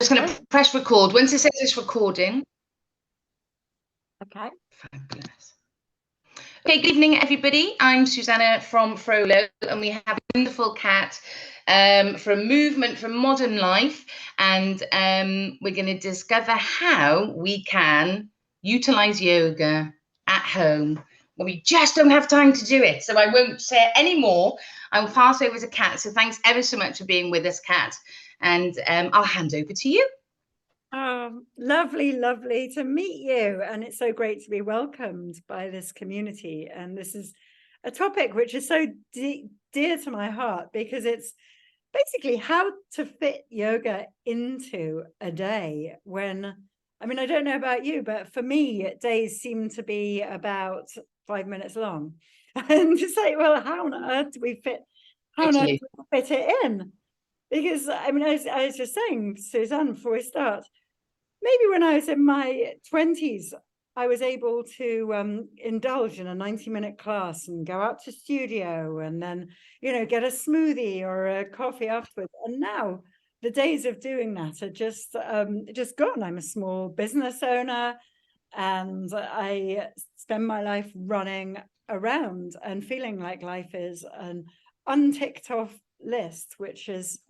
going to press record. Once it says it's recording. Okay. Fabulous. Okay, good evening, everybody. I'm Susanna from Frollo, and we have a wonderful cat from Movement for Modern Life, and we're going to discover how we can utilize yoga at home when we just don't have time to do it. So I won't say any more. I will pass over to Kat. So thanks ever so much for being with us, Kat, and I'll hand over to you. Lovely to meet you, and it's so great to be welcomed by this community. And this is a topic which is so dear to my heart, because it's basically how to fit yoga into a day when, I mean, I don't know about you, but for me, days seem to be about 5 minutes long. And to say, well, how on earth do we fit it in? Because, I mean, I was just saying, Suzanne, before we start, maybe when I was in my 20s, I was able to indulge in a 90-minute class and go out to studio and then, get a smoothie or a coffee afterwards. And now the days of doing that are just gone. I'm a small business owner, and I spend my life running around and feeling like life is an unticked off list, which is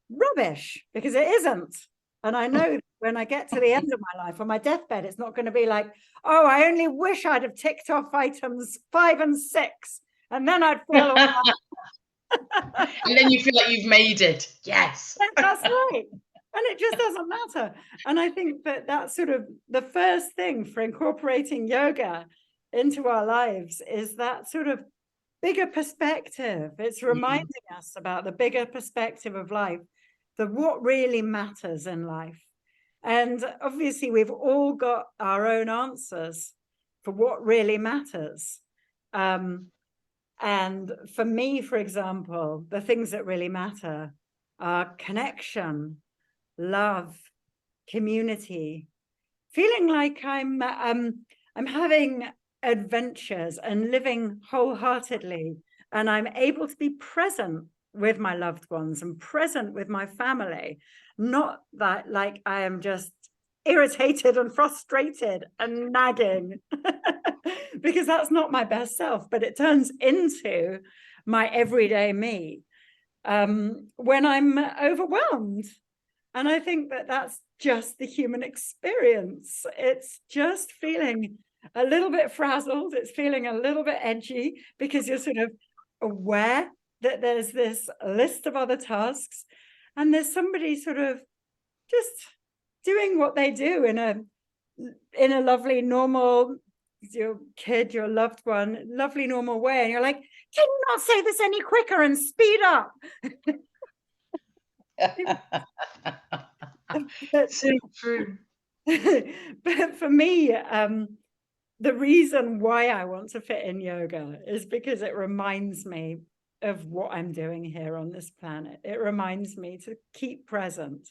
rubbish, because it isn't. And I know when I get to the end of my life, on my deathbed, it's not going to be like, oh, I only wish I'd have ticked off items 5 and 6, and then I'd feel and then you feel like you've made it. Yes. That's right. And it just doesn't matter. And I think that that's sort of the first thing for incorporating yoga into our lives, is that sort of bigger perspective. It's reminding us about the bigger perspective of life, that what really matters in life. And obviously we've all got our own answers for what really matters. And for me, for example, the things that really matter are connection, love, community, feeling like I'm having adventures and living wholeheartedly, and I'm able to be present with my loved ones and present with my family, not that like I am just irritated and frustrated and nagging because that's not my best self, but it turns into my everyday me when I'm overwhelmed. And I think that that's just the human experience. It's just feeling a little bit frazzled. It's feeling a little bit edgy, because you're sort of aware that there's this list of other tasks, and there's somebody sort of just doing what they do in a lovely, normal, your kid, your loved one, lovely, normal way. And you're like, can you not say this any quicker and speed up? So true. But for me, the reason why I want to fit in yoga is because it reminds me of what I'm doing here on this planet. It reminds me to keep present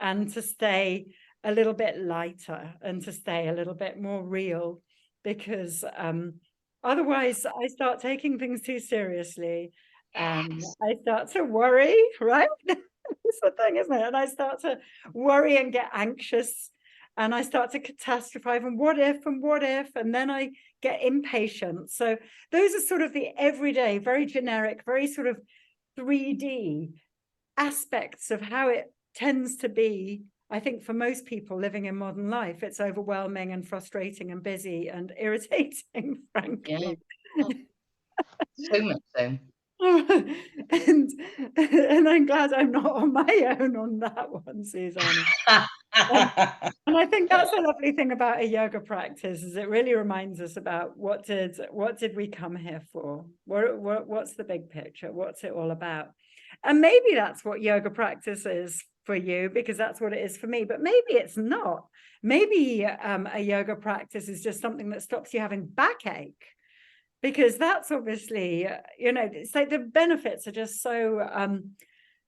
and to stay a little bit lighter and to stay a little bit more real, because otherwise I start taking things too seriously and I start to worry, right? It's the thing, isn't it? And I start to worry and get anxious, and I start to catastrophize and what if, and then I get impatient. So those are sort of the everyday, very generic, very sort of 3D aspects of how it tends to be. I think for most people living in modern life, it's overwhelming and frustrating and busy and irritating, frankly. Yeah. So much so. and I'm glad I'm not on my own on that one, Susanna. And I think that's a lovely thing about a yoga practice, is it really reminds us about what did we come here for? What's the big picture? What's it all about? And maybe that's what yoga practice is for you, because that's what it is for me. But maybe it's not. Maybe a yoga practice is just something that stops you having backache, because that's obviously, it's like the benefits are just so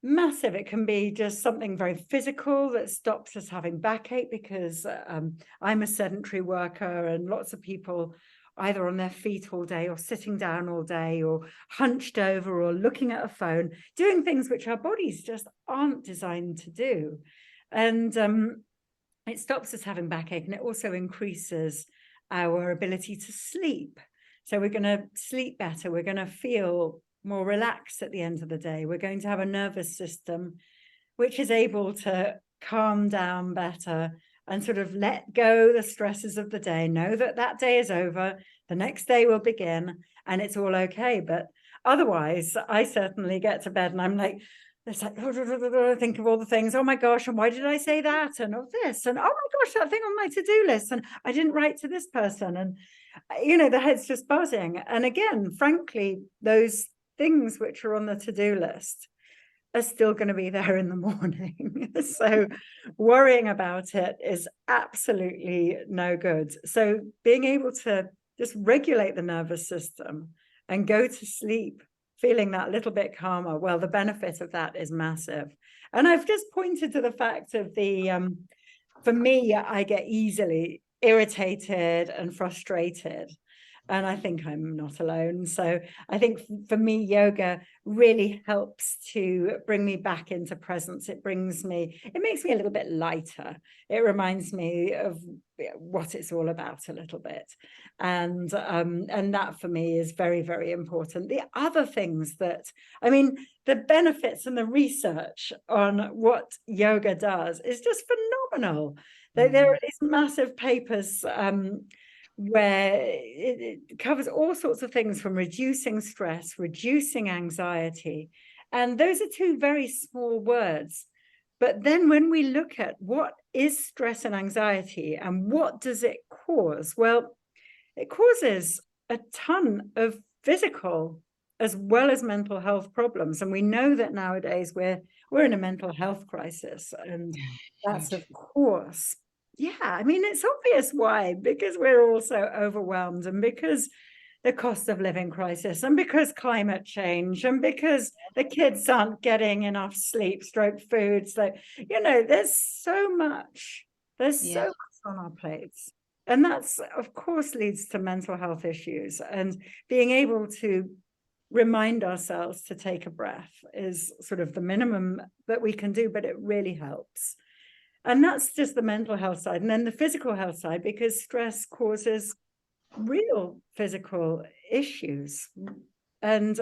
massive. It can be just something very physical that stops us having backache, because I'm a sedentary worker, and lots of people either on their feet all day or sitting down all day or hunched over or looking at a phone, doing things which our bodies just aren't designed to do. And it stops us having backache, and it also increases our ability to sleep. So we're going to sleep better. We're going to feel more relaxed at the end of the day. We're going to have a nervous system which is able to calm down better and sort of let go the stresses of the day, know that that day is over, the next day will begin, and it's all okay. But otherwise, I certainly get to bed and I'm like, it's like, think of all the things. Oh my gosh, and why did I say that? And this, and oh my gosh, that thing on my to-do list, and I didn't write to this person, and the head's just buzzing. And again, frankly, those things which are on the to-do list are still going to be there in the morning. So worrying about it is absolutely no good. So being able to just regulate the nervous system and go to sleep feeling that little bit calmer, well, the benefit of that is massive. And I've just pointed to the fact of for me, I get easily irritated and frustrated. And I think I'm not alone. So I think for me, yoga really helps to bring me back into presence. It makes me a little bit lighter. It reminds me of what it's all about a little bit. And that for me is very, very important. The other things the benefits and the research on what yoga does is just phenomenal. There are these massive papers where it covers all sorts of things, from reducing stress, reducing anxiety. And those are two very small words. But then when we look at what is stress and anxiety and what does it cause? Well, it causes a ton of physical as well as mental health problems. And we know that nowadays we're in a mental health crisis. And that's, of course, it's obvious why, because we're all so overwhelmed, and because the cost of living crisis, and because climate change, and because the kids aren't getting enough sleep, food. So, there's so much on our plates. And that's, of course, leads to mental health issues. And being able to remind ourselves to take a breath is sort of the minimum that we can do, but it really helps. And that's just the mental health side. And then the physical health side, because stress causes real physical issues. And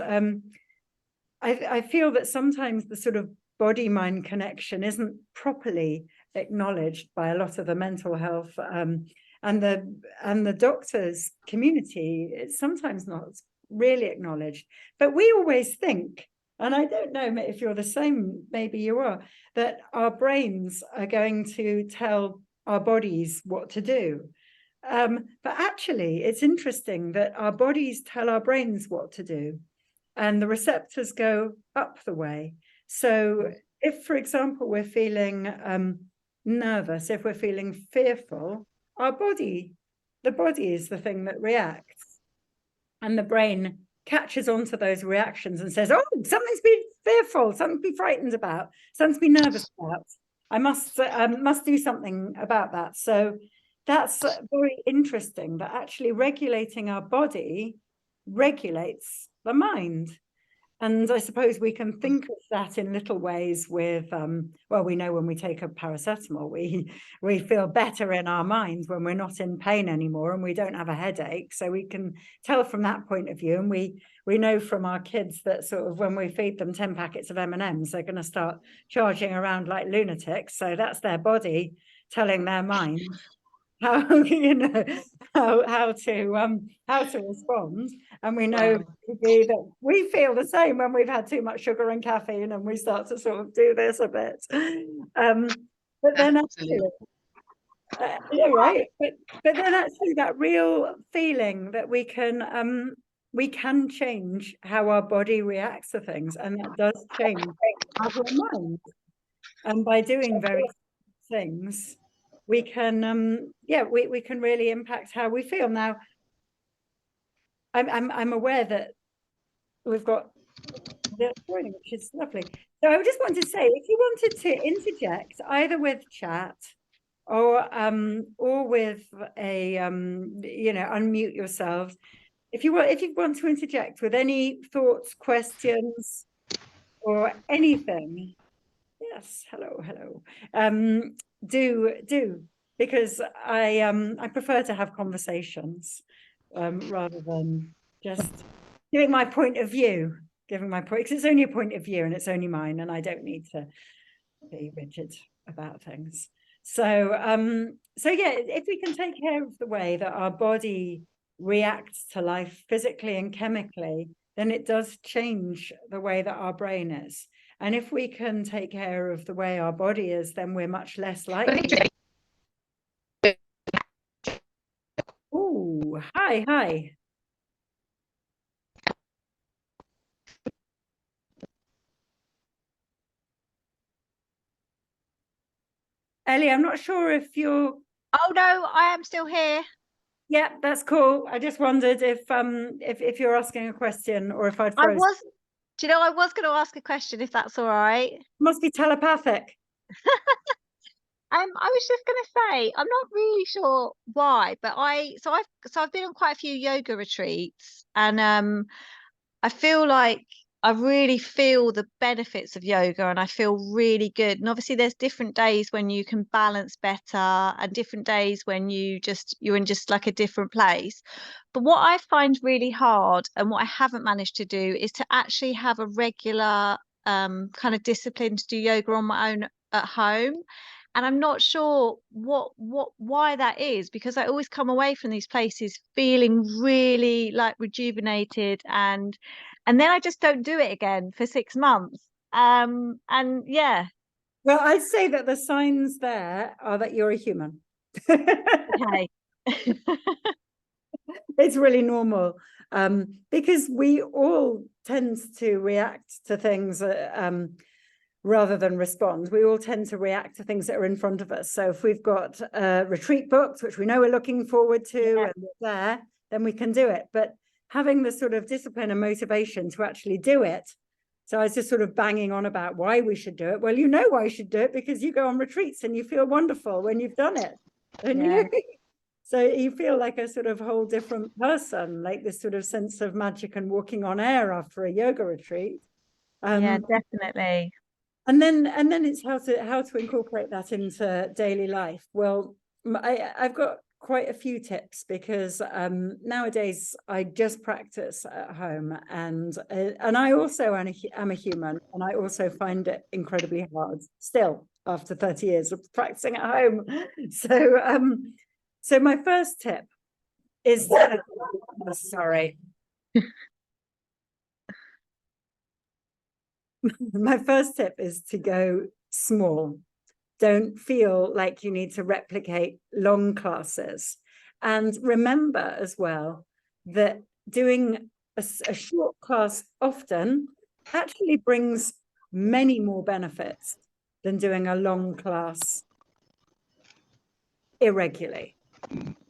I feel that sometimes the sort of body-mind connection isn't properly acknowledged by a lot of the mental health and the doctors community. It's sometimes not really acknowledged. But we always think, and I don't know if you're the same, maybe you are, that our brains are going to tell our bodies what to do. But actually, it's interesting that our bodies tell our brains what to do, and the receptors go up the way. So if, for example, we're feeling nervous, if we're feeling fearful, the body is the thing that reacts. And the brain catches onto those reactions and says, oh, something's been fearful, something to be frightened about, something to be nervous about. I must do something about that. So that's very interesting, that actually regulating our body regulates the mind. And I suppose we can think of that in little ways with, we know when we take a paracetamol, we feel better in our minds when we're not in pain anymore and we don't have a headache. So we can tell from that point of view. And we know from our kids that sort of when we feed them 10 packets of M&Ms, they're going to start charging around like lunatics. So that's their body telling their mind how to respond. And we know that we feel the same when we've had too much sugar and caffeine and we start to sort of do this a bit. But then actually, right. But then actually that real feeling that we can change how our body reacts to things, and that does change our mind. And by doing various things, we can we can really impact how we feel. Now I'm aware that we've got the recording, which is lovely. So I just want to say, if you wanted to interject either with chat or with a unmute yourselves, if you want to interject with any thoughts, questions, or anything, Yes, hello. Do because I prefer to have conversations rather than just giving my point of view. Giving my point, because it's only a point of view and it's only mine, and I don't need to be rigid about things. So so yeah, if we can take care of the way that our body reacts to life physically and chemically, then it does change the way that our brain is. And if we can take care of the way our body is, then we're much less likely. Oh, hi. Ellie, I'm not sure if you're. Oh no, I am still here. Yeah, that's cool. I just wondered if you're asking a question or if I'd frozen. Do you know, I was going to ask a question, if that's all right. Must be telepathic. I was just going to say, I'm not really sure why, but I've been on quite a few yoga retreats, and I feel like I really feel the benefits of yoga, and I feel really good. And obviously there's different days when you can balance better, and different days when you're in just like a different place. But what I find really hard, and what I haven't managed to do, is to actually have a regular kind of discipline to do yoga on my own at home. And I'm not sure why that is, because I always come away from these places feeling really like rejuvenated, and then I just don't do it again for 6 months. And yeah. Well, I'd say that the signs there are that you're a human. Okay. It's really normal, because we all tend to react to things rather than respond. We all tend to react to things that are in front of us. So if we've got a retreat booked, which we know we're looking forward to, and we're there, then we can do it. But having the sort of discipline and motivation to actually do it. So I was just sort of banging on about why we should do it. Well, you know why you should do it, because you go on retreats and you feel wonderful when you've done it. And you know, so you feel like a sort of whole different person, like this sort of sense of magic and walking on air after a yoga retreat. Yeah, definitely. And then it's how to incorporate that into daily life. Well, I've got quite a few tips, because nowadays I just practice at home, and I also am a human, and I also find it incredibly hard still after 30 years of practicing at home. So my first tip is sorry. My first tip is to go small. Don't feel like you need to replicate long classes. And remember as well that doing a short class often actually brings many more benefits than doing a long class irregularly,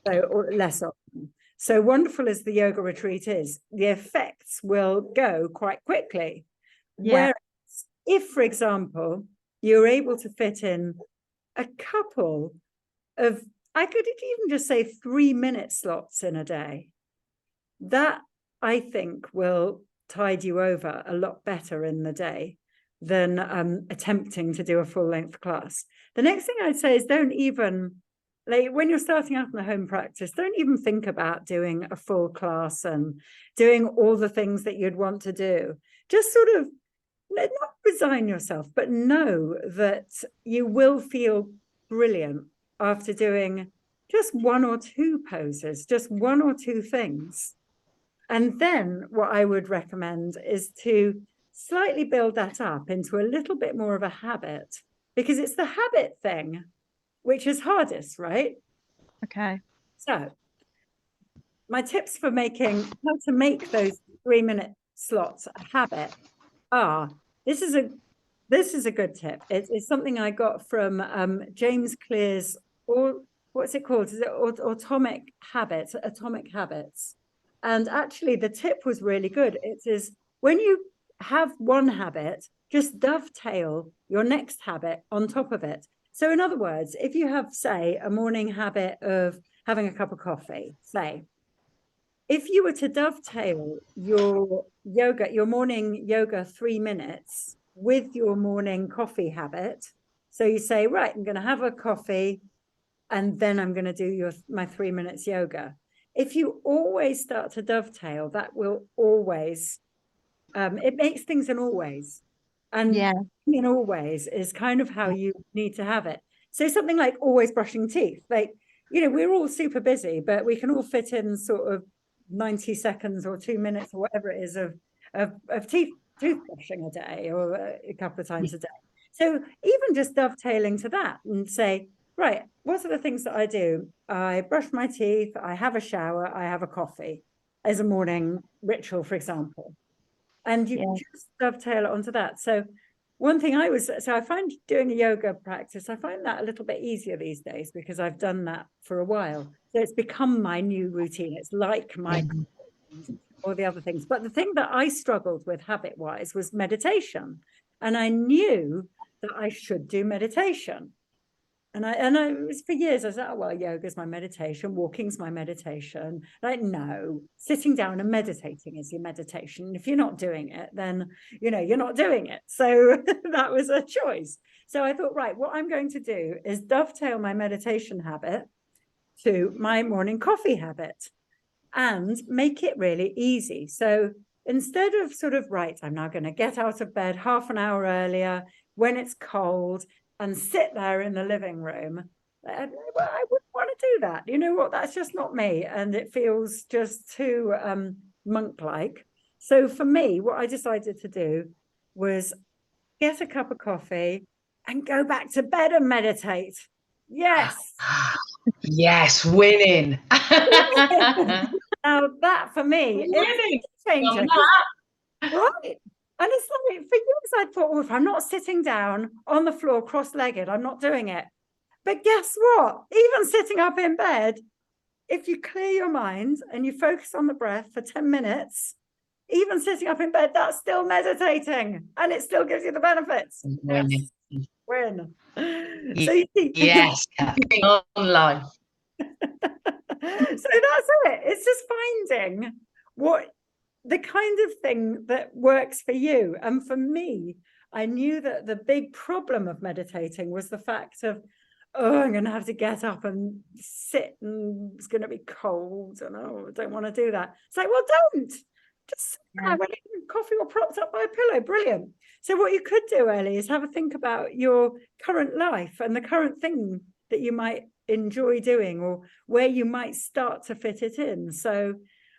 or less often. So wonderful as the yoga retreat is, the effects will go quite quickly. Yeah. Whereas if, for example, you're able to fit in a couple of, I could even just say 3-minute slots in a day, that I think will tide you over a lot better in the day than attempting to do a full-length class. The next thing I'd say is don't even, like when you're starting out in the home practice, don't even think about doing a full class and doing all the things that you'd want to do. Just sort of not resign yourself, but know that you will feel brilliant after doing just 1 or 2 poses, just 1 or 2 things. And then what I would recommend is to slightly build that up into a little bit more of a habit, because it's the habit thing which is hardest, right? Okay. So my tips for how to make those 3-minute slots a habit are, this is a good tip. It's something I got from James Clear's, or what's it called? Is it Atomic Habits? And actually the tip was really good. It is, when you have one habit, just dovetail your next habit on top of it. So in other words, if you have, say, a morning habit of having a cup of coffee, say, if you were to dovetail your morning yoga 3 minutes with your morning coffee habit. So you say, right, I'm going to have a coffee and then I'm going to do my 3 minutes yoga. If you always start to dovetail, that will always, it makes things an always. And in always is kind of how you need to have it. So something like always brushing teeth, like, you know, we're all super busy, but we can all fit in sort of 90 seconds or 2 minutes or whatever it is of toothbrushing a day or a couple of times a day. So even just dovetailing to that and say, right, what are the things that I do? I brush my teeth, I have a shower, I have a coffee as a morning ritual, for example. And you just dovetail it onto that. So one thing I find doing a yoga practice, I find that a little bit easier these days because I've done that for a while. So it's become my new routine. It's like my or the other things. But the thing that I struggled with habit-wise was meditation. And I knew that I should do meditation. And I was for years, I said, oh, well, yoga's my meditation, walking's my meditation. Like, no, sitting down and meditating is your meditation. If you're not doing it, then, you know, you're not doing it. So that was a choice. So I thought, right, what I'm going to do is dovetail my meditation habit to my morning coffee habit and make it really easy. So instead of sort of, right, I'm now going to get out of bed half an hour earlier when it's cold and sit there in the living room, well, I wouldn't want to do that. You know what? That's just not me. And it feels just too monk-like. So for me, what I decided to do was get a cup of coffee and go back to bed and meditate. Yes. Yes, winning. Now that for me, it's changing. Right. And it's like, for years I thought, well, if I'm not sitting down on the floor cross-legged, I'm not doing it. But guess what? Even sitting up in bed, if you clear your mind and you focus on the breath for 10 minutes, even sitting up in bed, that's still meditating and it still gives you the benefits. Yes. Win. So you see, yes, on life. So that's it. It's just finding what the kind of thing that works for you. And for me, I knew that the big problem of meditating was the fact of, oh, I'm going to have to get up and sit and it's going to be cold and oh, I don't want to do that. It's like, well, don't. Just when coffee or propped up by a pillow. Brilliant. So what you could do, Ellie, is have a think about your current life and the current thing that you might enjoy doing or where you might start to fit it in. So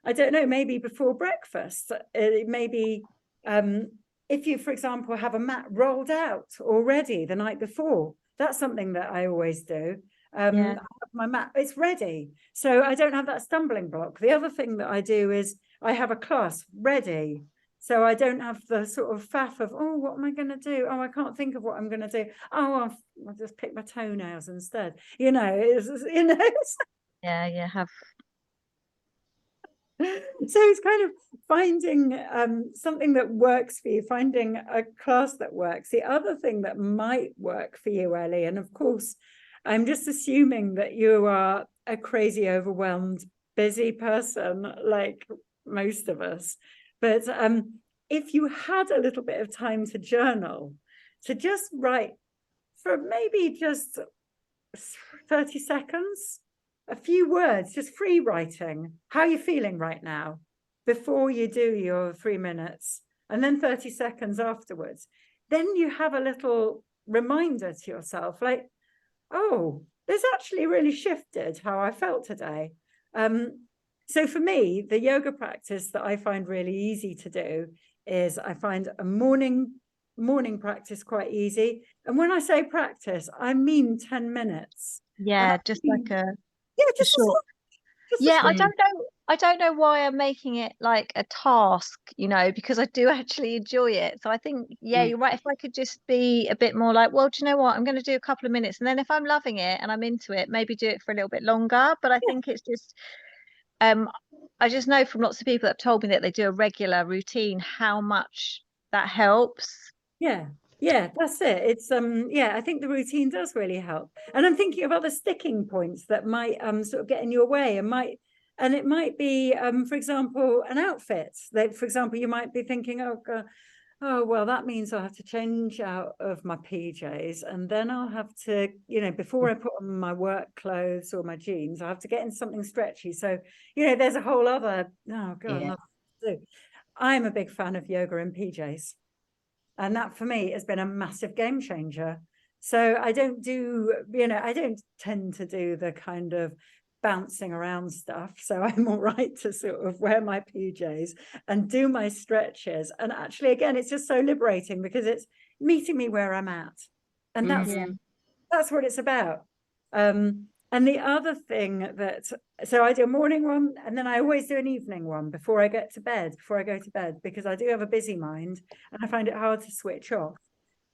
I don't know, maybe before breakfast, maybe if you, for example, have a mat rolled out already the night before, that's something that I always do. I have my mat, it's ready. So I don't have that stumbling block. The other thing that I do is I have a class ready. So I don't have the sort of faff of, oh, what am I going to do? Oh, I can't think of what I'm going to do. Oh, I'll just pick my toenails instead. You know, have. So it's kind of finding something that works for you, finding a class that works. The other thing that might work for you, Ellie, and of course, I'm just assuming that you are a crazy, overwhelmed, busy person like most of us. But if you had a little bit of time to journal, to just write for maybe just 30 seconds, a few words, just free writing, how you're feeling right now before you do your 3 minutes, and then 30 seconds afterwards, then you have a little reminder to yourself, like, oh, this actually really shifted how I felt today. So for me, the yoga practice that I find really easy to do is I find a morning practice quite easy. And when I say practice, I mean 10 minutes. Just like a just short. I don't know why I'm making it like a task, you know, because I do actually enjoy it. So I think, you're right. If I could just be a bit more like, well, do you know what? I'm going to do a couple of minutes. And then if I'm loving it and I'm into it, maybe do it for a little bit longer. But I think it's just, I just know from lots of people that have told me that they do a regular routine, how much that helps. Yeah, that's it. It's I think the routine does really help. And I'm thinking of other sticking points that might sort of get in your way and it might be for example, an outfit. That, for example, you might be thinking, oh God, Oh, well, that means I'll have to change out of my PJs, and then I'll have to, before I put on my work clothes or my jeans, I have to get in something stretchy. So, there's a whole other, oh God, Yeah. nothing to do. I'm a big fan of yoga in PJs. And that for me has been a massive game changer. So I don't tend to do the kind of bouncing around stuff. So I'm all right to sort of wear my PJs and do my stretches. And actually, again, it's just so liberating because it's meeting me where I'm at. And that's what it's about. And the other thing so I do a morning one, and then I always do an evening one before I go to bed, because I do have a busy mind and I find it hard to switch off.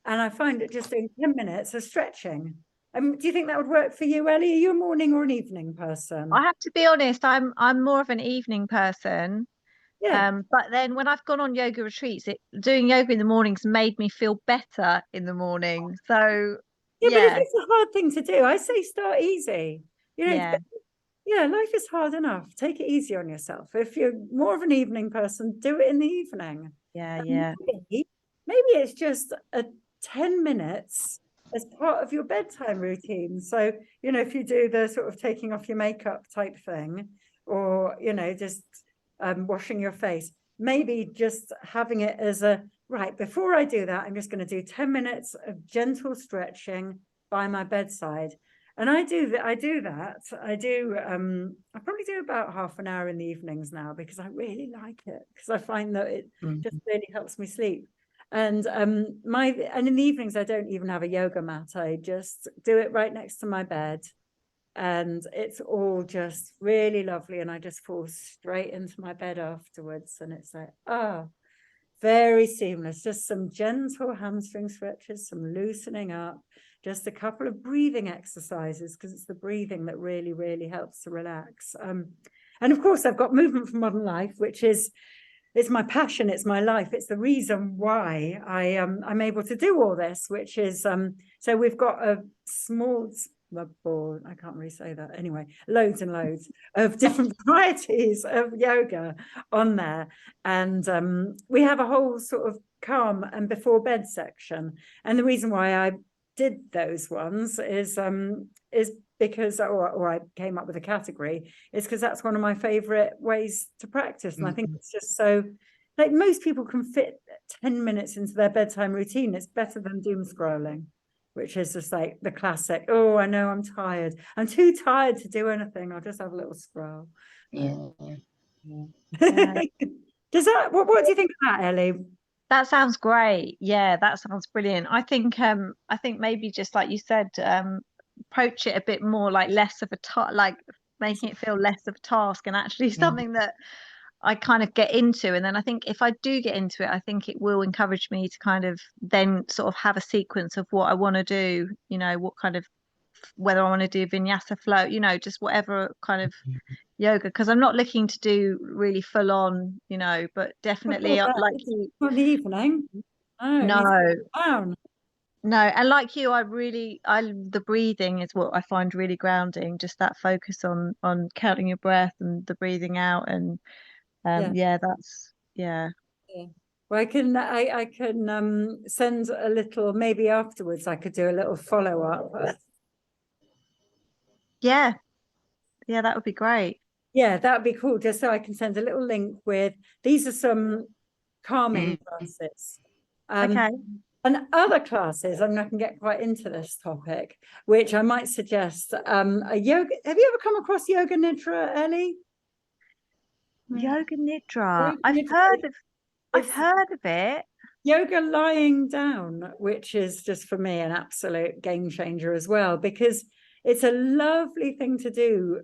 And I find it just doing 10 minutes of stretching. Do you think that would work for you, Ellie? Are you a morning or an evening person? I have to be honest, I'm more of an evening person. Yeah. But then when I've gone on yoga retreats, doing yoga in the mornings made me feel better in the morning. So Yeah, but if yeah, it's a hard thing to do, I say start easy. yeah, Life is hard enough. Take it easy on yourself. If you're more of an evening person, do it in the evening. yeah. Maybe it's just a 10 minutes as part of your bedtime routine. So, if you do the sort of taking off your makeup type thing, or, just washing your face, maybe just having it as right, before I do that, I'm just going to do 10 minutes of gentle stretching by my bedside. And I probably do about half an hour in the evenings now, because I really like it, because I find that it just really helps me sleep. And in the evenings I don't even have a yoga mat. I just do it right next to my bed, and it's all just really lovely, and I just fall straight into my bed afterwards, and it's like, very seamless. Just some gentle hamstring stretches, some loosening up, just a couple of breathing exercises, because it's the breathing that really, really helps to relax. And of course, I've got Movement for Modern Life, which is, it's my passion, it's my life, it's the reason why I'm able to do all this, which is, so we've got a small board, I can't really say that anyway, loads and loads of different varieties of yoga on there. And we have a whole sort of calm and before bed section. And the reason why I did those ones is because, or I came up with a category, is because that's one of my favorite ways to practice. And I think it's just so, like, most people can fit 10 minutes into their bedtime routine. It's better than doom scrolling, which is just like the classic, oh, I know I'm tired, I'm too tired to do anything, I'll just have a little scroll. Does that, what do you think of that, Ellie? That sounds great. Yeah, that sounds brilliant. I think maybe just like you said, approach it a bit more like less of a like making it feel less of a task, and actually something that I kind of get into. And then I think if I do get into it, I think it will encourage me to kind of then sort of have a sequence of what I want to do, what kind of, whether I want to do vinyasa flow, just whatever kind of yoga, because I'm not looking to do really full on, but definitely like you. For the evening. No. Down. No, and like you, the breathing is what I find really grounding. Just that focus on counting your breath and the breathing out, and that's. Well, I can send a little, maybe afterwards I could do a little follow up. Yeah, that would be great. Yeah, that would be cool. Just so I can send a little link with, these are some calming classes. Okay. And other classes, I'm not going to get quite into this topic, which I might suggest. A yoga. Have you ever come across Yoga Nidra, Ellie? Yoga Nidra. I've heard of it. Yoga lying down, which is just for me an absolute game changer as well, because it's a lovely thing to do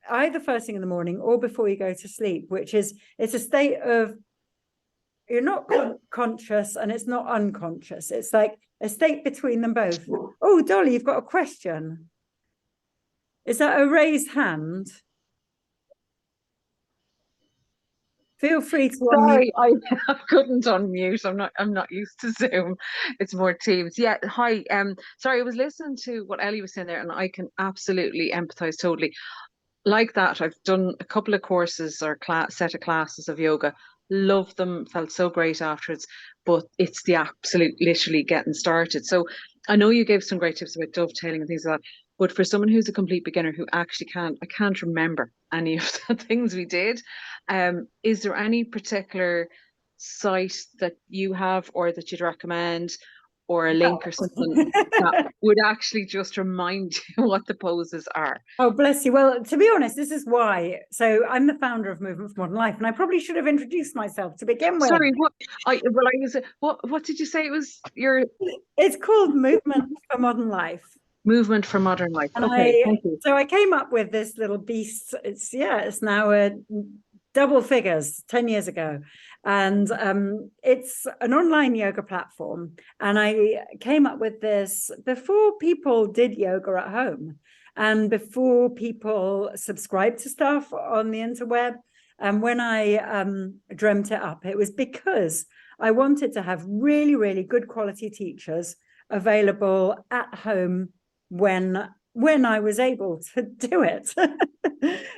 either first thing in the morning or before you go to sleep, which is, it's a state of, you're not conscious and it's not unconscious. It's like a state between them both. Oh, Dolly, you've got a question. Is that a raised hand? Feel free to Sorry, I couldn't unmute. I'm not used to Zoom. It's more Teams. Yeah, hi. Sorry, I was listening to what Ellie was saying there, and I can absolutely empathize totally. Like that, I've done a couple of courses or set of classes of yoga, loved them, felt so great afterwards, but it's the absolute literally getting started. So I know you gave some great tips about dovetailing and things like that, but for someone who's a complete beginner who actually I can't remember any of the things we did, is there any particular site that you have or that you'd recommend, or a link or something that would actually just remind you what the poses are? Oh, bless you. Well, to be honest, this is why. So I'm the founder of Movement for Modern Life, and I probably should have introduced myself to begin with. Sorry, what did you say it was your? It's called Movement for Modern Life. Movement for Modern Life. And Okay, thank you. So I came up with this little beast. It's now a double figures 10 years ago. And it's an online yoga platform. And I came up with this before people did yoga at home and before people subscribed to stuff on the interweb. And when I dreamt it up, it was because I wanted to have really, really good quality teachers available at home when I was able to do it.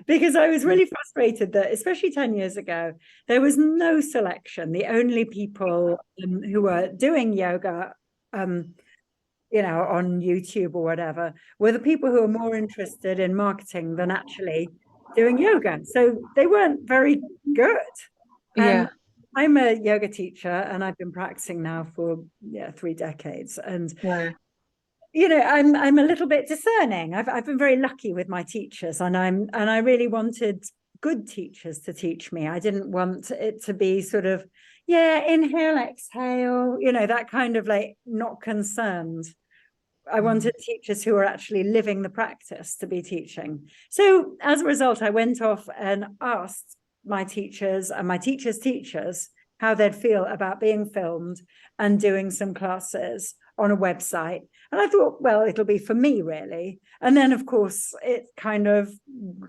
Because I was really frustrated that, especially 10 years ago, there was no selection. The only people who were doing yoga, on YouTube or whatever, were the people who are more interested in marketing than actually doing yoga. So they weren't very good. Yeah. I'm a yoga teacher and I've been practicing now for 3 decades. And I'm a little bit discerning. I've been very lucky with my teachers, and I really wanted good teachers to teach me. I didn't want it to be sort of, inhale, exhale, that kind of like not concerned. I wanted teachers who were actually living the practice to be teaching. So as a result, I went off and asked my teachers and my teachers' teachers how they'd feel about being filmed and doing some classes on a website. And I thought, well, it'll be for me, really. And then, of course, it kind of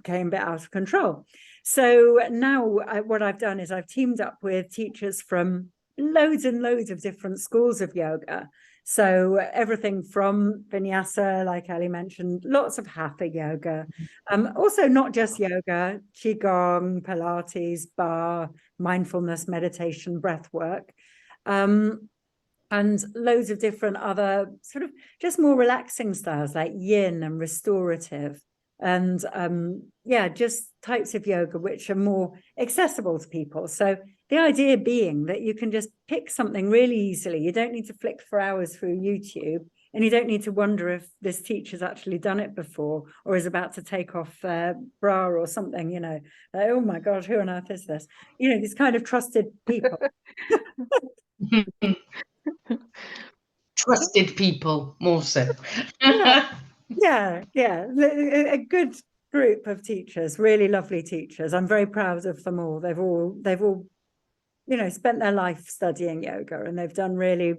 came a bit out of control. So now what I've done is I've teamed up with teachers from loads and loads of different schools of yoga. So everything from vinyasa, like Ali mentioned, lots of hatha yoga. Also not just yoga, qigong, Pilates, bar, mindfulness, meditation, breath work. And loads of different other sort of just more relaxing styles like yin and restorative. And just types of yoga which are more accessible to people. So the idea being that you can just pick something really easily. You don't need to flick for hours through YouTube, and you don't need to wonder if this teacher's actually done it before or is about to take off their bra or something, like, oh my God, who on earth is this? These kind of trusted people. Trusted people, more so. Yeah. A good group of teachers, really lovely teachers. I'm very proud of them all. They've all spent their life studying yoga, and they've done really,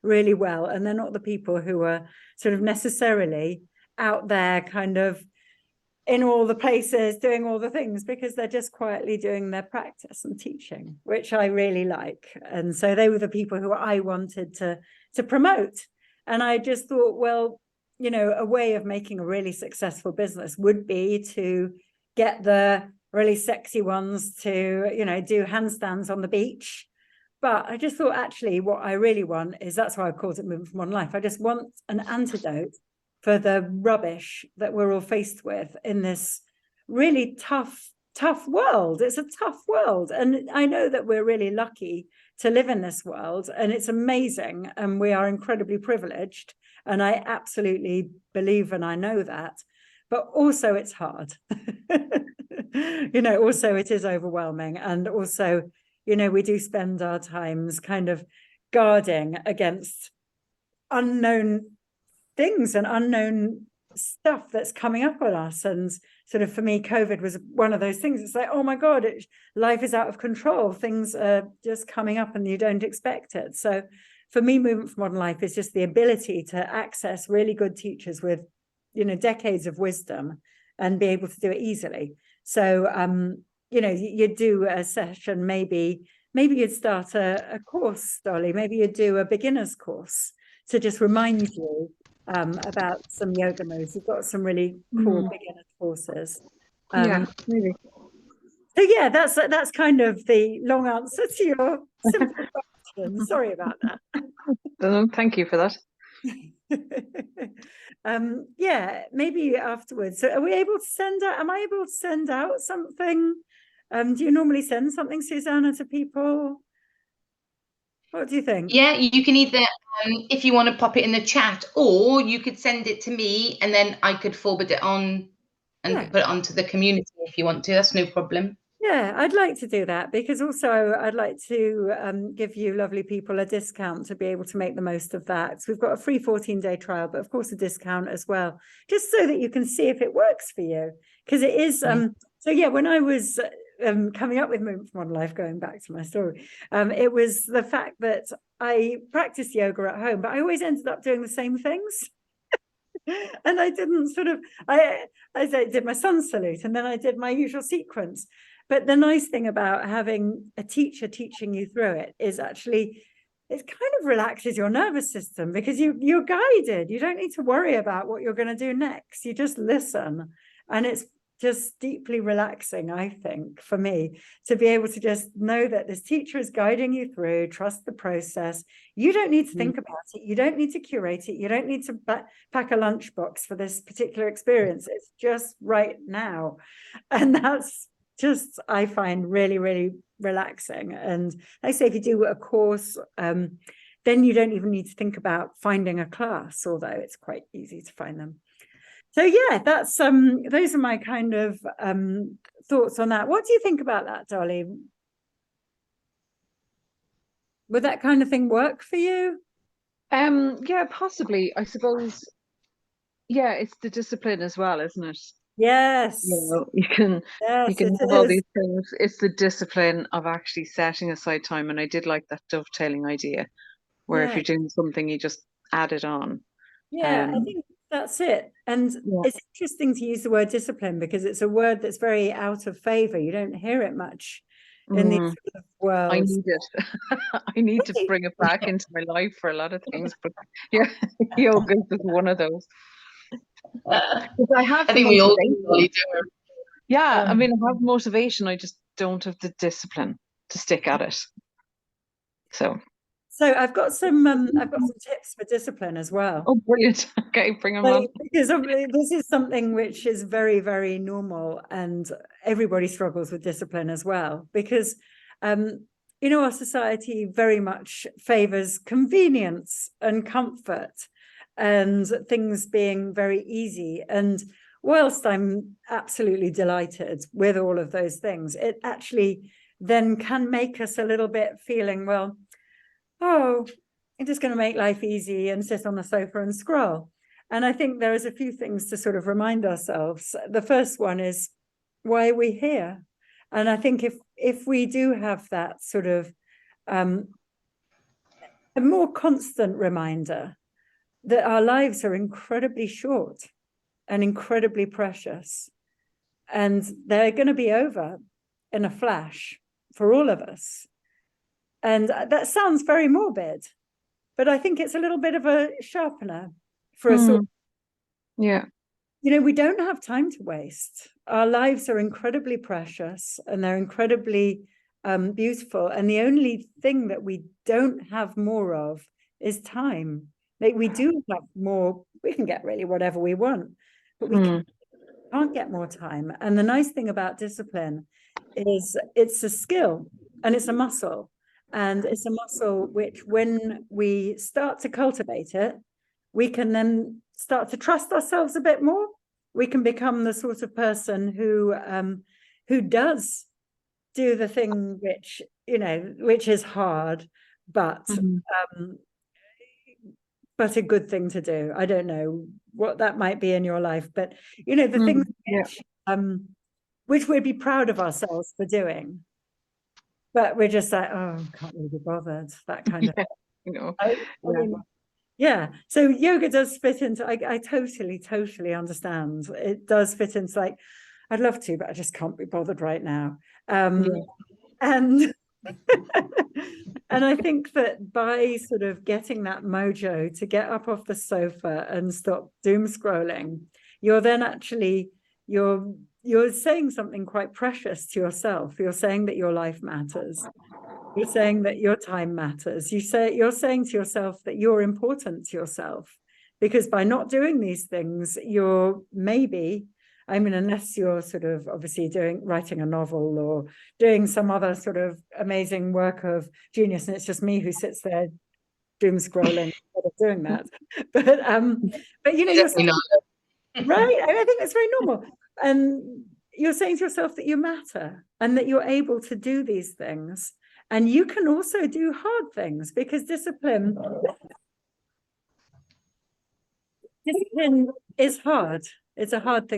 really well. And they're not the people who are sort of necessarily out there kind of in all the places doing all the things, because they're just quietly doing their practice and teaching, which I really like. And so they were the people who I wanted to promote. And I just thought, well, a way of making a really successful business would be to get the really sexy ones to, do handstands on the beach. But I just thought, actually, what I really want is, that's why I called it Movement for Modern Life. I just want an antidote for the rubbish that we're all faced with in this really tough world. It's a tough world. And I know that we're really lucky to live in this world, and it's amazing. And we are incredibly privileged. And I absolutely believe, and I know that, but also it's hard. Also it is overwhelming. And also, we do spend our times kind of guarding against unknown things and unknown stuff that's coming up on us. And sort of, for me, COVID was one of those things. It's like, oh my God, life is out of control. Things are just coming up and you don't expect it. So for me, Movement for Modern Life is just the ability to access really good teachers with, decades of wisdom and be able to do it easily. So, you do a session, maybe you'd start a course, Dolly, maybe you'd do a beginner's course to just remind you about some yoga moves. You've got some really cool beginner courses. Maybe. So yeah, that's kind of the long answer to your simple question. Sorry about that. Thank you for that. Yeah, maybe afterwards. So are we able to send out, am I able to send out something? Do you normally send something, Susanna, to people? What do you think? Yeah, you can either, if you want to pop it in the chat, or you could send it to me and then I could forward it on and Yeah. put it onto the community if you want to. That's no problem. Yeah, I'd like to do that, because also I'd like to give you lovely people a discount to be able to make the most of that. So we've got a free 14-day trial, but of course a discount as well, just so that you can see if it works for you. Because it is, so yeah, when I was coming up with Movement for Modern Life, going back to my story, it was the fact that I practiced yoga at home, but I always ended up doing the same things. And I didn't sort of, I did my sun salute, and then I did my usual sequence. But the nice thing about having a teacher teaching you through it is actually it kind of relaxes your nervous system, because you're guided. You don't need to worry about what you're going to do next. You just listen, and it's just deeply relaxing, I think, for me, to be able to just know that this teacher is guiding you through. Trust the process. You don't need to think about it. You don't need to curate it. You don't need to pack a lunchbox for this particular experience. It's just right now. And that's just, I find, really, really relaxing. And like I say, if you do a course, then you don't even need to think about finding a class, although it's quite easy to find them. So yeah, that's those are my kind of thoughts on that. What do you think about that, Dolly? Would that kind of thing work for you? Yeah, possibly. I suppose, yeah, it's the discipline as well, isn't it? Yes. You can Yes, have it all is. these things. It's the discipline of actually setting aside time. And I did like that dovetailing idea, where if Yeah. you're doing something, you just add it on. Yeah, I think that's it. And it's interesting to use the word discipline, because it's a word that's very out of favor. You don't hear it much in these sort of worlds. I need it. I need to bring it back into my life for a lot of things. But yeah, yoga is one of those. I think we all do. Yeah, I mean, I have motivation. I just don't have the discipline to stick at it. So I've got some tips for discipline as well. Oh, brilliant. Okay, bring them on. Because this is something which is very, very normal, and everybody struggles with discipline as well, because our society very much favors convenience and comfort and things being very easy. And whilst I'm absolutely delighted with all of those things, it actually then can make us a little bit feeling, well, oh, I'm just going to make life easy and sit on the sofa and scroll. And I think there is a few things to sort of remind ourselves. The first one is, why are we here? And I think if we do have that sort of a more constant reminder that our lives are incredibly short and incredibly precious, and they're going to be over in a flash for all of us. And that sounds very morbid, but I think it's a little bit of a sharpener for us all. Yeah. We don't have time to waste. Our lives are incredibly precious, and they're incredibly beautiful. And the only thing that we don't have more of is time. Like, we do have more, we can get really whatever we want, but we can't get more time. And the nice thing about discipline is it's a skill and it's a muscle. And it's a muscle which, when we start to cultivate it, we can then start to trust ourselves a bit more. We can become the sort of person who does do the thing which is hard, but a good thing to do. I don't know what that might be in your life, but the things which we'd be proud of ourselves for doing. But we're just like, oh, can't really be bothered, that kind of yeah. So yoga does fit into, I totally understand. It does fit into, like, I'd love to, but I just can't be bothered right now. And and I think that by sort of getting that mojo to get up off the sofa and stop doom scrolling, you're then actually you're saying something quite precious to yourself. You're saying that your life matters. You're saying that your time matters. You're saying to yourself that you're important to yourself, because by not doing these things, you're maybe, I mean, unless you're sort of obviously writing a novel or doing some other sort of amazing work of genius, and it's just me who sits there doom scrolling instead of doing that. But you know, you're saying, right? I think that's very normal. And you're saying to yourself that you matter and that you're able to do these things. And you can also do hard things, because discipline is hard. It is a hard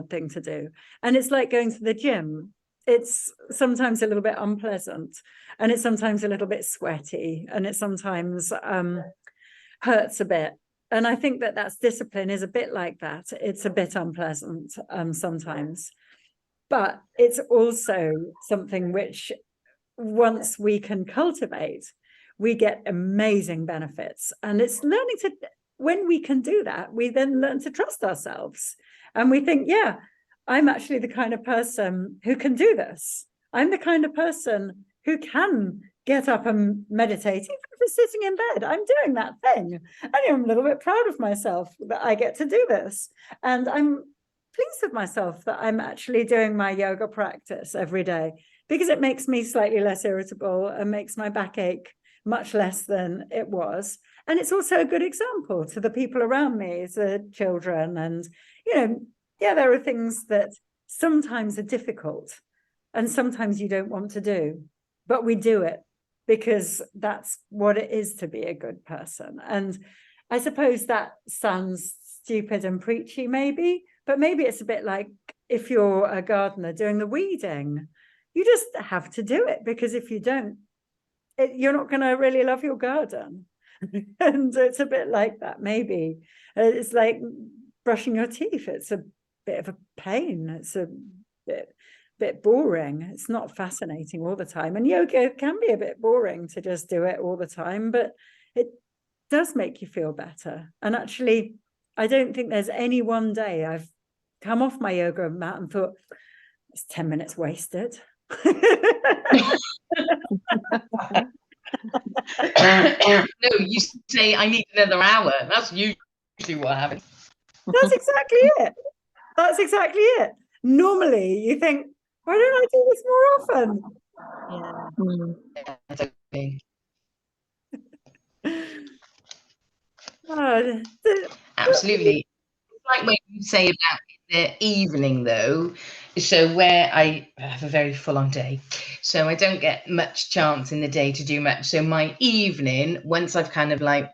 thing to do. And it's like going to the gym. It's sometimes a little bit unpleasant, and it's sometimes a little bit sweaty, and it sometimes hurts a bit. And I think that's discipline is a bit like that. It's a bit unpleasant sometimes, but it's also something which, once we can cultivate, we get amazing benefits. And it's learning to, when we can do that, we then learn to trust ourselves. And we think, yeah, I'm actually the kind of person who can do this. I'm the kind of person who can get up and meditate, even if it's sitting in bed. I'm doing that thing. And I'm a little bit proud of myself that I get to do this. And I'm pleased with myself that I'm actually doing my yoga practice every day, because it makes me slightly less irritable and makes my backache much less than it was. And it's also a good example to the people around me, the children. And, you know, yeah, there are things that sometimes are difficult and sometimes you don't want to do, but we do it because that's what it is to be a good person. And I suppose that sounds stupid and preachy maybe, but maybe it's a bit like if you're a gardener doing the weeding, you just have to do it, because if you don't, you're not going to really love your garden. And it's a bit like that, maybe. It's like brushing your teeth. It's a bit of a pain. It's a bit boring. It's not fascinating all the time. And yoga can be a bit boring to just do it all the time, but it does make you feel better. And actually, I don't think there's any one day I've come off my yoga mat and thought, it's 10 minutes wasted. No, you say I need another hour. That's usually what happens. That's exactly it. That's exactly it. Normally, you think, why don't I do this more often? Absolutely. Like when you say about the evening, though, so where I have a very full-on day, so I don't get much chance in the day to do much. So my evening, once I've kind of like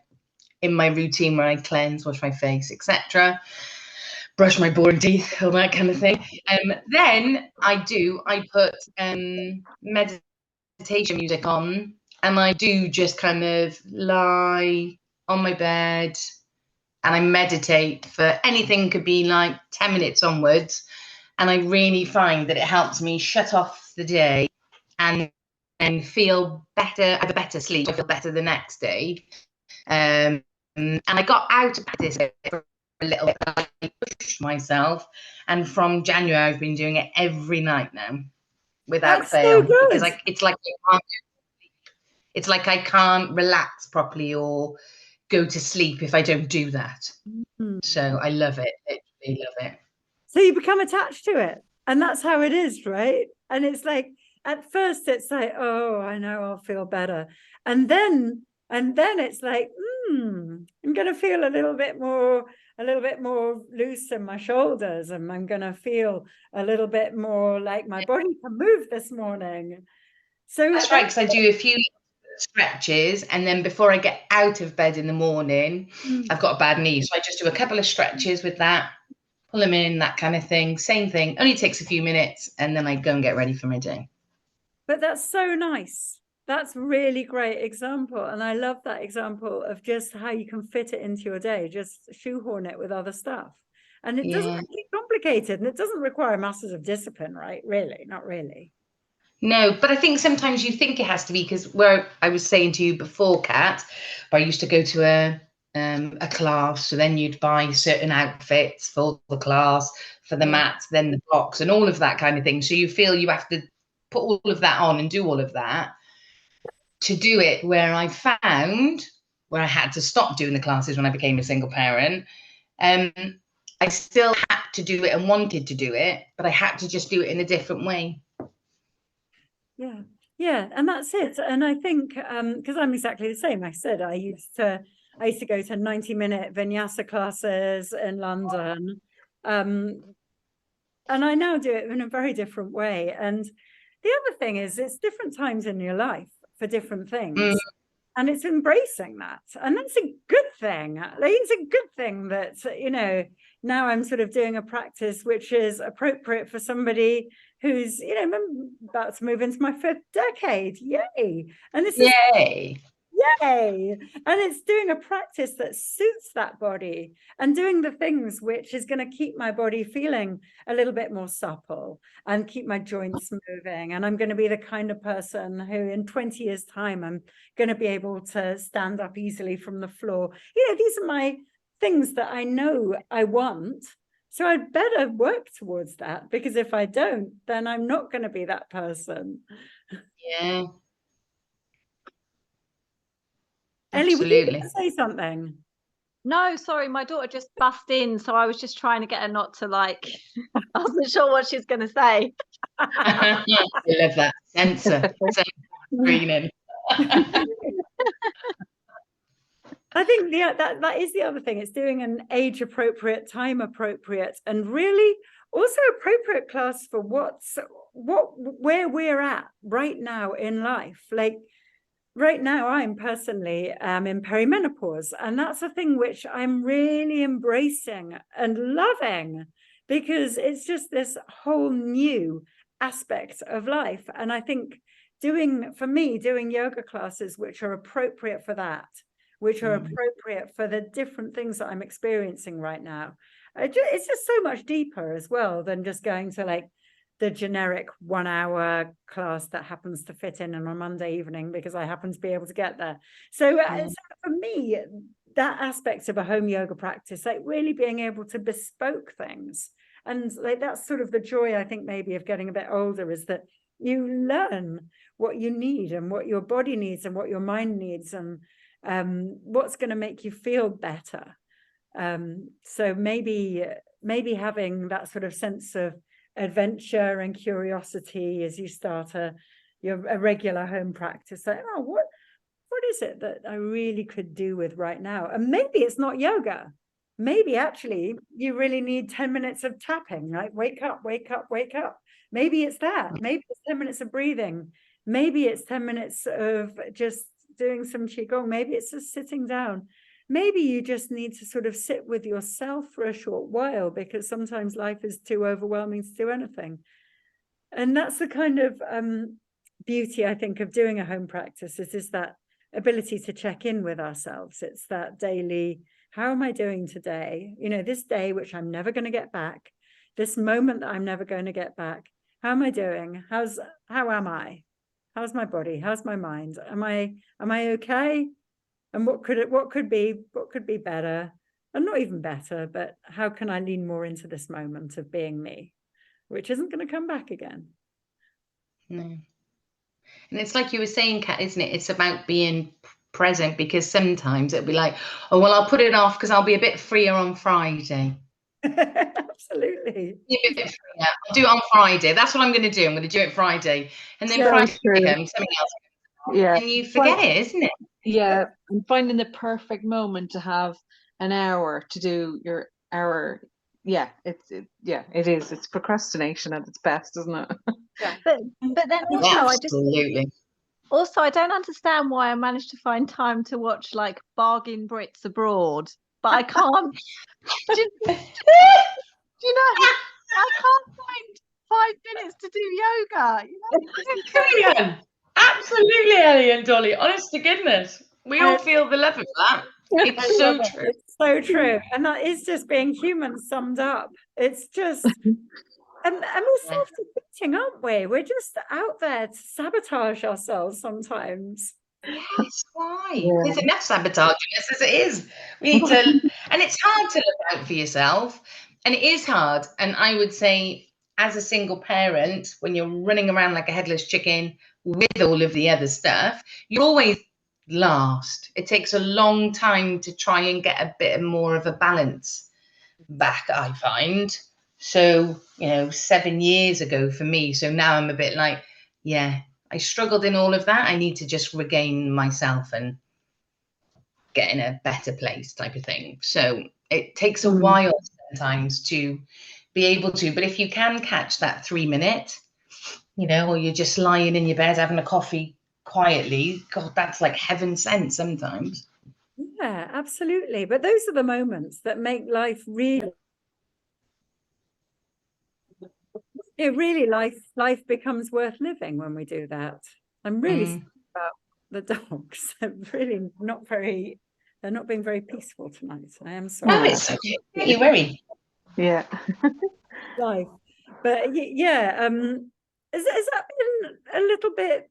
in my routine where I cleanse, wash my face, etc., brush my boring teeth, all that kind of thing, then I put meditation music on, and I do just kind of lie on my bed and I meditate for anything, could be like 10 minutes onwards. And I really find that it helps me shut off the day and feel better, have a better sleep, I feel better the next day. And I got out of practice for a little bit, I pushed myself. And from January, I've been doing it every night now without fail. So because it's like I can't relax properly or go to sleep if I don't do that. So I love it. Literally love it. So you become attached to it, and that's how it is, right? And it's like, at first it's like, oh, I know I'll feel better. And then it's like, I'm going to feel a little bit more loose in my shoulders, and I'm going to feel a little bit more like my body can move this morning. So that's right, because I do a few stretches, and then before I get out of bed in the morning, I've got a bad knee, so I just do a couple of stretches with that, pull them in, that kind of thing. Same thing, only takes a few minutes, and then I go and get ready for my day. But that's so nice. That's a really great example. And I love that example of just how you can fit it into your day, just shoehorn it with other stuff. And it doesn't get complicated, and it doesn't require masses of discipline, right? Really, not really. No, but I think sometimes you think it has to be, because where I was saying to you before, Kat, where I used to go to a class, so then you'd buy certain outfits for the class, for the mats, then the blocks, and all of that kind of thing. So you feel you have to put all of that on and do all of that to do it. Where I found where I had to stop doing the classes when I became a single parent, I still had to do it and wanted to do it, but I had to just do it in a different way. Yeah, and that's it. And I think because I'm exactly the same. I said I used to go to 90-minute vinyasa classes in London, and I now do it in a very different way. And the other thing is, it's different times in your life for different things. And it's embracing that. And that's a good thing. Like, it's a good thing that, you know, now I'm sort of doing a practice which is appropriate for somebody who's, you know, I'm about to move into my 5th decade. Yay. And this is yay. And it's doing a practice that suits that body and doing the things which is going to keep my body feeling a little bit more supple and keep my joints moving. And I'm going to be the kind of person who in 20 years' time, I'm going to be able to stand up easily from the floor. You know, these are my things that I know I want. So I'd better work towards that, because if I don't, then I'm not going to be that person. Yeah. Ellie, would you like to say something? No, sorry, my daughter just bust in, so I was just trying to get her not to like. I wasn't sure what she's going to say. I love that censor screening. I think that is the other thing. It's doing an age appropriate, time appropriate, and really also appropriate class for where we're at right now in life. Like right now, I'm personally in perimenopause, and that's a thing which I'm really embracing and loving, because it's just this whole new aspect of life. And I think doing yoga classes which are appropriate for that, which are appropriate for the different things that I'm experiencing right now. It's just so much deeper as well than just going to like the generic 1-hour class that happens to fit in on a Monday evening because I happen to be able to get there. So for me, that aspect of a home yoga practice, like really being able to bespoke things. And like that's sort of the joy, I think, maybe of getting a bit older, is that you learn what you need and what your body needs and what your mind needs, and what's going to make you feel better. So maybe having that sort of sense of adventure and curiosity as you start a regular home practice, like, oh, what is it that I really could do with right now? And maybe it's not yoga. Maybe actually you really need 10 minutes of tapping, like wake up, wake up, wake up. Maybe it's that. Maybe it's 10 minutes of breathing. Maybe it's 10 minutes of just doing some qigong. Maybe it's just sitting down. Maybe you just need to sort of sit with yourself for a short while, because sometimes life is too overwhelming to do anything. And that's the kind of beauty, I think, of doing a home practice, is that ability to check in with ourselves. It's that daily, how am I doing today? You know, this day, which I'm never going to get back, this moment that I'm never going to get back. How am I doing? How am I? How's my body? How's my mind? Am I okay? And what could be better? And not even better, but how can I lean more into this moment of being me, which isn't going to come back again? No. And it's like you were saying, Kat, isn't it? It's about being present, because sometimes it'll be like, oh, well, I'll put it off because I'll be a bit freer on Friday. Absolutely. I'll do it on Friday. That's what I'm going to do. I'm going to do it Friday. And then Friday comes, something else. Yeah. And you forget it, isn't it? Yeah. And finding the perfect moment to have an hour to do your hour. Yeah, it is. It's procrastination at its best, isn't it? Yeah. But then also absolutely. I don't understand why I managed to find time to watch like Bargain Brits Abroad, but I can't. do you know? I can't find 5 minutes to do yoga. You know? Absolutely, Ellie and Dolly. Honest to goodness, we all feel the love of that. It's so true. It's so true, and that is just being human summed up. It's just, and we're self-defeating, aren't we? We're just out there to sabotage ourselves sometimes. Yes, why? Yeah. There's enough sabotaging us as it is. We need to, and it's hard to look out for yourself. And it is hard. And I would say, as a single parent, when you're running around like a headless chicken with all of the other stuff, you're always last. It takes a long time to try and get a bit more of a balance back, I find. So, 7 years ago for me. So now I'm a bit like, yeah, I struggled in all of that. I need to just regain myself and get in a better place type of thing. So it takes a while sometimes to be able to, but if you can catch that 3 minute, or you're just lying in your bed having a coffee quietly, God, that's like heaven sent sometimes. Yeah, absolutely. But those are the moments that make life really, life becomes worth living when we do that. I'm really sorry about the dogs. They're not being very peaceful tonight. I am sorry. Oh, it's okay. Don't you worry. Yeah. Life. But yeah, has that been a little bit,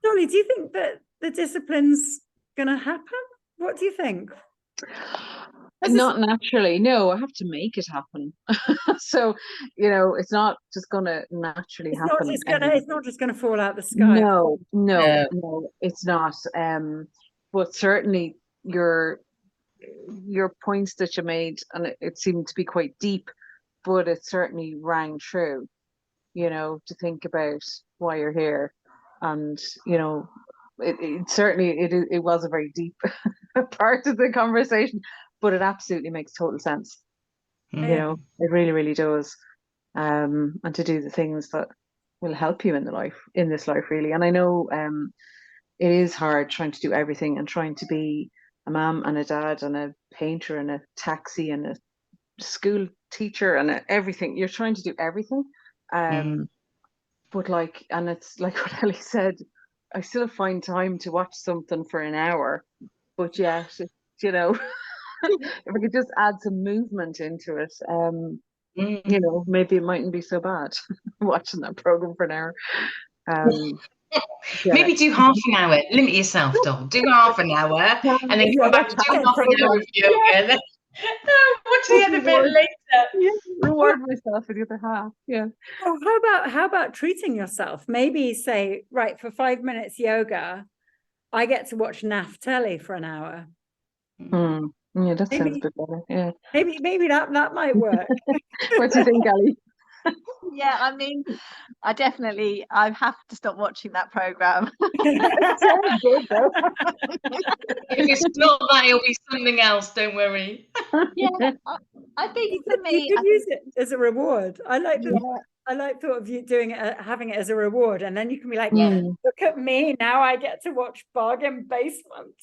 Dolly, do you think that the discipline's going to happen? What do you think? Not naturally. No, I have to make it happen. So, it's not just going to naturally happen. It's not just going to fall out the sky. No, it's not. But certainly your points that you made, and it seemed to be quite deep, but it certainly rang true, to think about why you're here. And, it certainly, it was a very deep part of the conversation, but it absolutely makes total sense. It really, really does. And to do the things that will help you in this life, really. And I know it is hard trying to do everything and trying to be a mom and a dad and a painter and a taxi and a school teacher and everything. You're trying to do everything. But and it's like what Ellie said, I still find time to watch something for an hour, but yet, if I could just add some movement into it, maybe it mightn't be so bad watching that program for an hour. Maybe do half an hour. Limit yourself, Dom. Do half an hour, and then come back and do half an hour of yoga. Watch the other bit later. Reward myself for the other half. Yeah. Oh, how about treating yourself? Maybe say, right, for 5 minutes yoga, I get to watch NAF telly for an hour. Yeah, that sounds a bit better. Yeah. Maybe that might work. What do you think, Ellie? Yeah, I mean, I have to stop watching that program. Sounds good, though. If it's not that, it'll be something else. Don't worry. Yeah, I think for me, you could use it as a reward. I like thought of you doing it, having it as a reward, and then you can be like, look at me now. I get to watch Bargain Basement.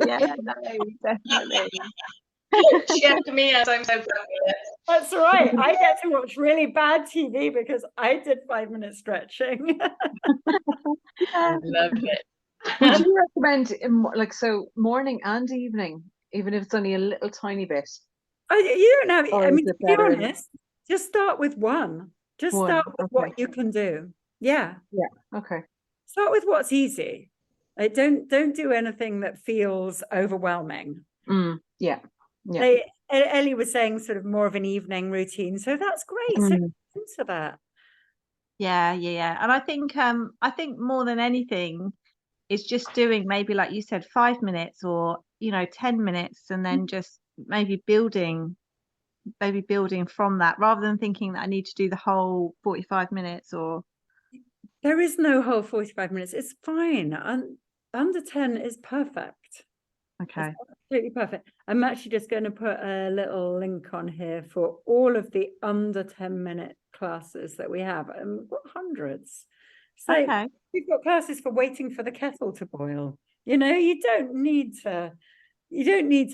yeah, no, definitely. Check me out. I'm so fabulous. That's right. I get to watch really bad TV because I did 5 minutes stretching. I love it. Would you recommend morning and evening, even if it's only a little tiny bit? You don't have. I mean, to be honest, just start with one. Just start with what you can do. Yeah. Yeah. Okay. Start with what's easy. Don't do anything that feels overwhelming. Yeah. Ellie was saying sort of more of an evening routine, so that's great. So into that. Yeah. And I think more than anything, it's just doing maybe, like you said, 5 minutes or 10 minutes, and then just maybe building from that, rather than thinking that I need to do the whole 45 minutes. Or there is no whole 45 minutes. It's fine. Under 10 is perfect. Okay. It's absolutely perfect. I'm actually just going to put a little link on here for all of the under 10-minute classes that we have. We've got hundreds. So we've got classes for waiting for the kettle to boil. You don't need to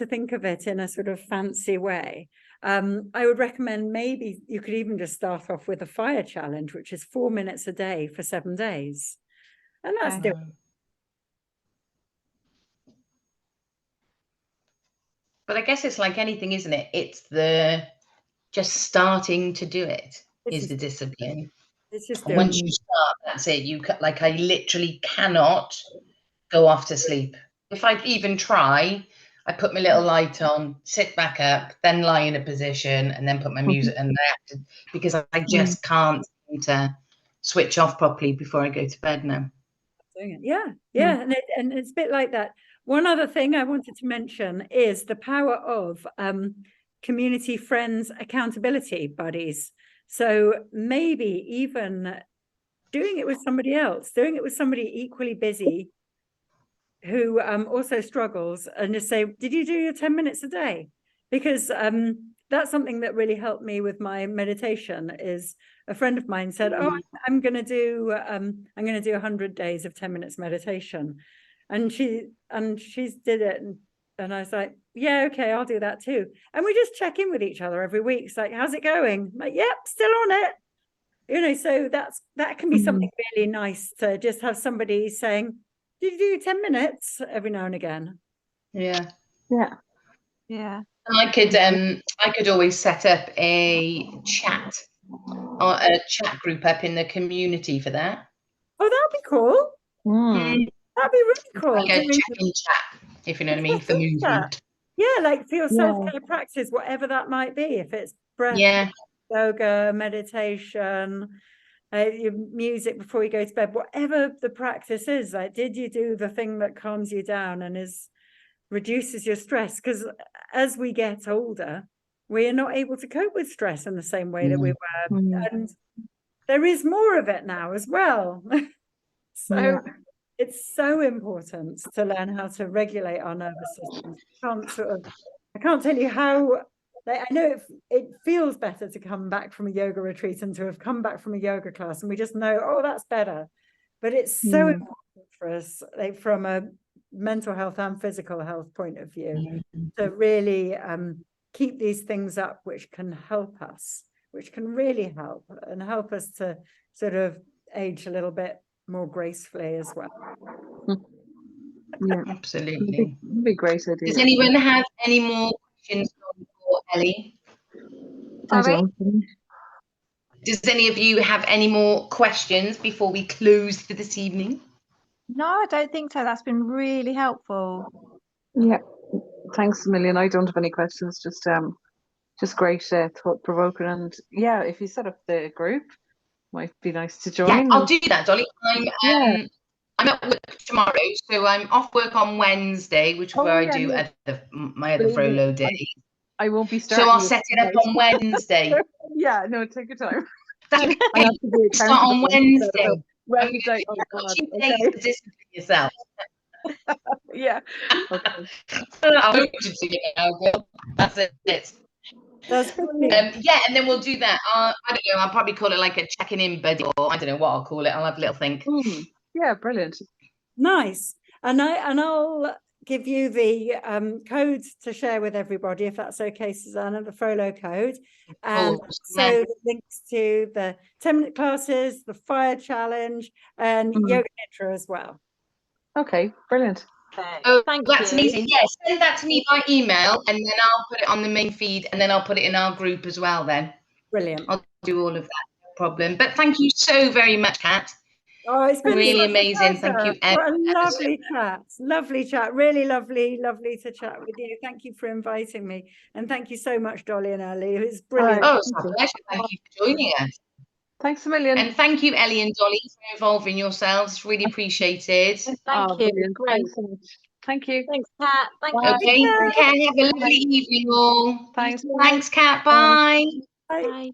think of it in a sort of fancy way. I would recommend maybe you could even just start off with a fire challenge, which is 4 minutes a day for 7 days. And that's doing. But I guess it's like anything, isn't it? It's the just starting to do it is the discipline. It's just once you start, that's it. I literally cannot go off to sleep. If I even try, I put my little light on, sit back up, then lie in a position, and then put my music and I have to, because I just can't seem to switch off properly before I go to bed now. Doing it. Yeah. And it's a bit like that. One other thing I wanted to mention is the power of community friends accountability buddies. So maybe even doing it with somebody else, doing it with somebody equally busy who also struggles, and just say, did you do your 10 minutes a day? Because that's something that really helped me with my meditation. Is a friend of mine said, oh, I'm going to do 100 days of 10 minutes meditation, and she's did it, and I was like, yeah, okay, I'll do that too. And we just check in with each other every week. It's like, how's it going? I'm like, yep, still on it. You know, so that can be something really nice to just have somebody saying, did you do 10 minutes every now and again? Yeah. Yeah. And I could always set up a chat or a chat group up in the community for that. Oh, that'd be cool. That'd be really cool. Like a check-in chat, if you know what I mean, for movement. Yeah, like for your self-care practice, whatever that might be. If it's breath, yoga, meditation, your music before you go to bed, whatever the practice is, like, did you do the thing that calms you down and reduces your stress? Because as we get older, we are not able to cope with stress in the same way that we were, and there is more of it now as well. So it's so important to learn how to regulate our nervous systems. I can't tell you how. I know it feels better to come back from a yoga retreat and to have come back from a yoga class, and we just know, oh, that's better. But it's so important for us, like from a mental health and physical health point of view, to really keep these things up, which can help us, which can really help us to sort of age a little bit more gracefully as well. Yeah, absolutely. It'd be a great idea. Does anyone have any more questions for Ellie? Sorry? Does any of you have any more questions before we close for this evening? No, I don't think so. That's been really helpful. Yeah, thanks a million. I don't have any questions. Just great, thought-provoking, and yeah, if you set up the group, might be nice to join. Yeah, I'll do that, Dolly. I'm at work tomorrow, so I'm off work on Wednesday, which is where I do my other Frollo days. I won't be starting. So I'll set it up on Wednesday. Yeah, no, take your time. I have to start on Wednesday. Wednesday. Oh God. Okay. Yourself. Yeah. Okay. I hope you do it now, girl. That's it. That's brilliant. Yeah, and then we'll do that. I don't know. I'll probably call it like a checking in buddy, or I don't know what I'll call it. I'll have a little think. Yeah, brilliant. Nice. And I'll give you the code to share with everybody, if that's okay, Susanna, the Frollo code. And so the links to the 10-minute classes, the fire challenge, and Yoga Nidra as well. Okay, brilliant. Oh, that's amazing. Yes, send that to me by email, and then I'll put it on the main feed, and then I'll put it in our group as well then. Brilliant. I'll do all of that, no problem. But thank you so very much, Kat. Oh, it's been really amazing. Thank you. What a lovely chat. Lovely chat. Really lovely to chat with you. Thank you for inviting me. And thank you so much, Dolly and Ellie. It was brilliant. Oh, it's a pleasure. Thank you for joining us. Thanks a million. And thank you, Ellie and Dolly, for involving yourselves. Really appreciated. Thank you. Great. Thank you. Thanks, Kat. Thank you. Okay, have a lovely evening all. Thanks. Thanks, Kat. Bye. Bye. Bye.